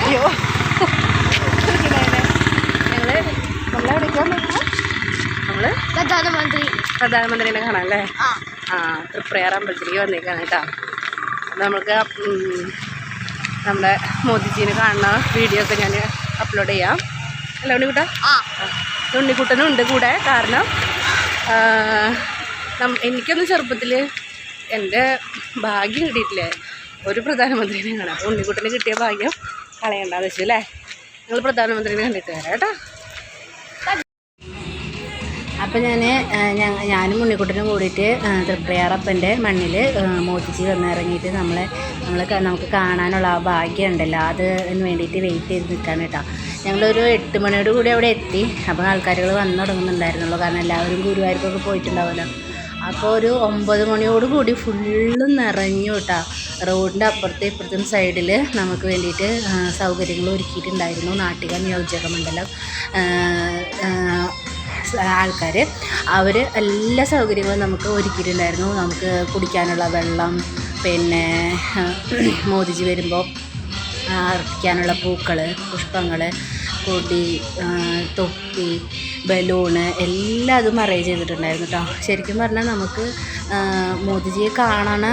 അയ്യോ നമ്മളെവിടേക്കാണ് നമ്മള് പ്രധാനമന്ത്രിനെ കാണാം അല്ലേ? തൃപ്രയാർ അമ്പലത്തിലേക്ക് വന്നേക്കാണ് കേട്ടോ. നമുക്ക് നമ്മുടെ മോദിജീനെ കാണുന്ന വീഡിയോ ഒക്കെ ഞാൻ അപ്ലോഡ് ചെയ്യാം. അല്ല ഉണ്ണിക്കുട്ട? ഉണ്ണിക്കുട്ടനും ഉണ്ട് കൂടെ. കാരണം എനിക്കൊന്നും ചെറുപ്പത്തിൽ എൻ്റെ ഭാഗ്യം കിട്ടിയിട്ടില്ലേ ഒരു പ്രധാനമന്ത്രിനെ കാണാം. അപ്പോൾ ഉണ്ണിക്കുട്ടന് കിട്ടിയ ഭാഗ്യം കളയണ്ടെന്ന് വെച്ചു അല്ലേ? നിങ്ങൾ പ്രധാനമന്ത്രിനെ കണ്ടിട്ട് വരാം കേട്ടോ. അപ്പോൾ ഞാനും ഉണ്ണിക്കുട്ടനും കൂടിയിട്ട് തൃപ്രയാറപ്പൻ്റെ മണ്ണിൽ മോദിജി വന്നിറങ്ങിയിട്ട് നമുക്ക് കാണാനുള്ള ആ ഭാഗ്യം ഉണ്ടല്ലോ, അതിന് വേണ്ടിയിട്ട് വെയിറ്റ് ചെയ്ത് നിൽക്കാൻ കേട്ടോ. ഞങ്ങളൊരു 8 മണിയോട് കൂടി അവിടെ എത്തി. അപ്പോൾ ആൾക്കാരുകൾ വന്നു തുടങ്ങുന്നുണ്ടായിരുന്നുള്ളൂ. കാരണം എല്ലാവരും ഗുരുവായൂർക്കൊക്കെ പോയിട്ടുണ്ടാവുമല്ലോ. അപ്പോൾ ഒരു 9 മണിയോട് കൂടി ഫുള്ള് നിറഞ്ഞു കേട്ടോ. റോഡിൻ്റെ അപ്പുറത്തും ഇപ്പുറത്തും സൈഡിൽ നമുക്ക് വേണ്ടിയിട്ട് സൗകര്യങ്ങൾ ഒരുക്കിയിട്ടുണ്ടായിരുന്നു. നാട്ടിക നിയോജക മണ്ഡലം ആൾക്കാർ അവർ എല്ലാ സൗകര്യങ്ങളും നമുക്ക് ഒരുക്കിയിട്ടുണ്ടായിരുന്നു. നമുക്ക് കുടിക്കാനുള്ള വെള്ളം, പിന്നെ മോദിജി വരുമ്പോൾ അർപ്പിക്കാനുള്ള പൂക്കൾ, പുഷ്പങ്ങൾ, കൊടി, തൊപ്പി, ബലൂണ് എല്ലാം അതും അറേഞ്ച് ചെയ്തിട്ടുണ്ടായിരുന്നു കേട്ടോ. ശരിക്കും പറഞ്ഞാൽ നമുക്ക് മോദിജിയെ കാണാൻ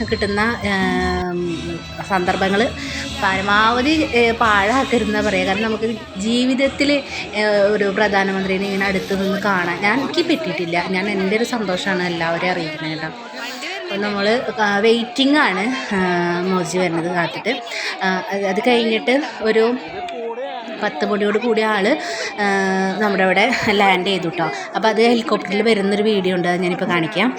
കിട്ടുന്ന സന്ദർഭങ്ങൾ പരമാവധി പാഴാക്കരുതെന്ന് പറയുക. കാരണം നമുക്ക് ജീവിതത്തിൽ ഒരു പ്രധാനമന്ത്രിനെ ഇങ്ങനെ അടുത്ത് നിന്ന് കാണാൻ എനിക്ക് പറ്റിയിട്ടില്ല. ഞാൻ എൻ്റെ ഒരു സന്തോഷമാണ് എല്ലാവരെയും അറിയിക്കുന്നത് കേട്ടോ. അപ്പോൾ നമ്മൾ വെയിറ്റിംഗ് ആണ് മോദിജി വരുന്നത് കാത്തിട്ട്. അത് കഴിഞ്ഞിട്ട് ഒരു 10 മണിയോട് കൂടി ആൾ നമ്മുടെ അവിടെ ലാൻഡ് ചെയ്തു കേട്ടോ. അപ്പോൾ അത് ഹെലികോപ്റ്ററിൽ വരുന്നൊരു വീഡിയോ ഉണ്ട്, അത് ഞാനിപ്പോൾ കാണിക്കാം.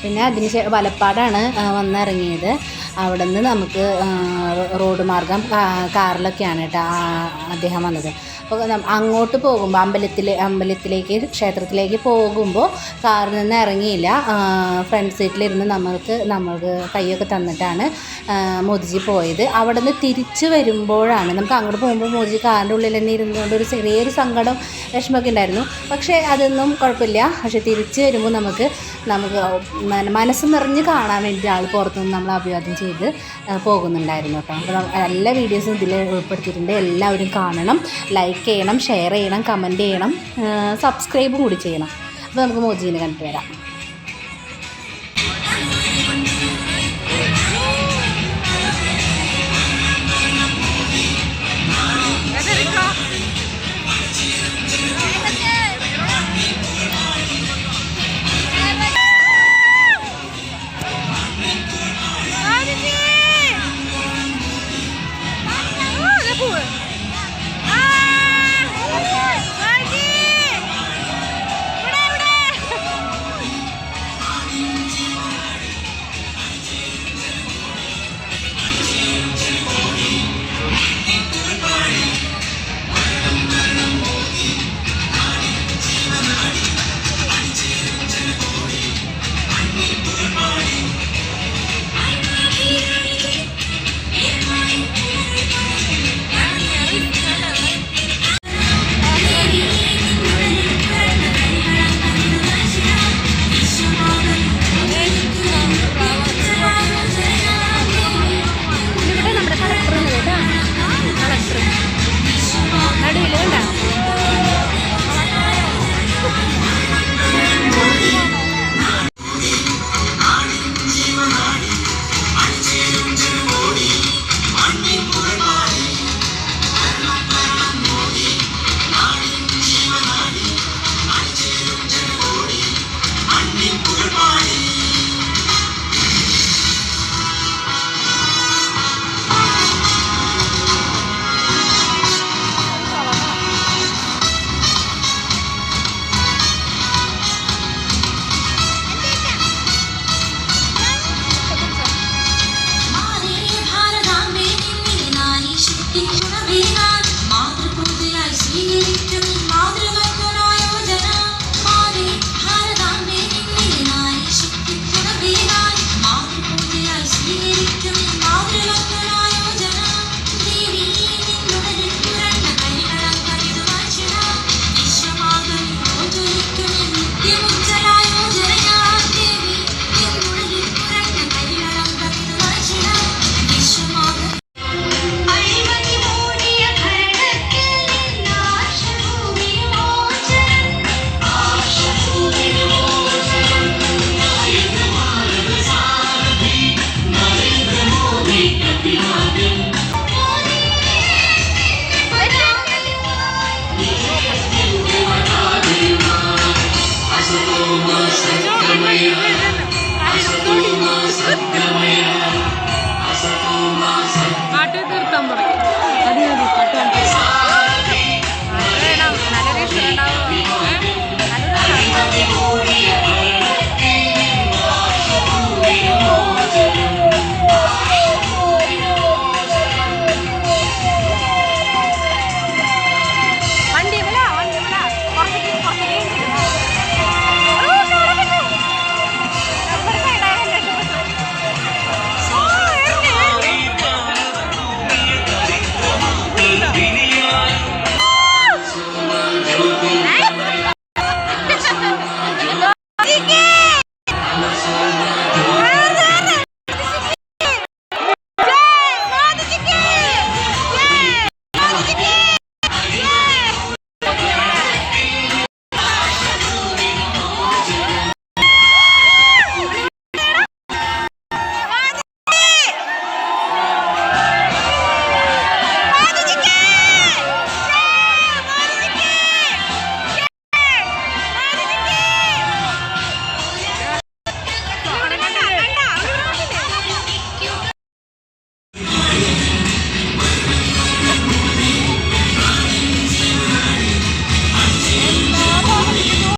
പിന്നെ അതിന് വലപ്പാടാണ് വന്നിറങ്ങിയത്. അവിടെ നിന്ന് നമുക്ക് റോഡ് മാർഗം കാറിലൊക്കെയാണ് കേട്ടോ അദ്ദേഹം വന്നത്. അപ്പോൾ അങ്ങോട്ട് പോകുമ്പോൾ അമ്പലത്തിലേക്ക് ക്ഷേത്രത്തിലേക്ക് പോകുമ്പോൾ കാറിൽ നിന്ന് ഇറങ്ങിയില്ല. ഫ്രണ്ട് സീറ്റിലിരുന്ന് നമ്മൾക്ക് കൈയൊക്കെ തന്നിട്ടാണ് മോദിജി പോയത്. അവിടെ നിന്ന് തിരിച്ച് വരുമ്പോഴാണ് നമുക്ക് അങ്ങോട്ട് പോകുമ്പോൾ മോദിജി കാറിൻ്റെ ഉള്ളിൽ തന്നെ ഇരുന്നുകൊണ്ട് ഒരു ചെറിയൊരു സങ്കടം വിഷമമൊക്കെ ഉണ്ടായിരുന്നു. പക്ഷേ അതൊന്നും കുഴപ്പമില്ല. പക്ഷേ തിരിച്ച് വരുമ്പോൾ നമുക്ക് മനസ്സ് നിറഞ്ഞ് കാണാൻ വേണ്ടി ആൾ പുറത്തുനിന്ന് നമ്മൾ അഭിവാദ്യം ചെയ്ത് പോകുന്നുണ്ടായിരുന്നു കേട്ടോ. അപ്പോൾ എല്ലാ വീഡിയോസും ഇതിൽ ഉൾപ്പെടുത്തിയിട്ടുണ്ട്. എല്ലാവരും കാണണം, ലൈക്ക് ചെയ്യണം, ഷെയർ ചെയ്യണം, കമൻറ്റ് ചെയ്യണം, സബ്സ്ക്രൈബും കൂടി ചെയ്യണം. അപ്പോൾ നമുക്ക് മോദിജിനെ കണ്ടിട്ട് വരാം.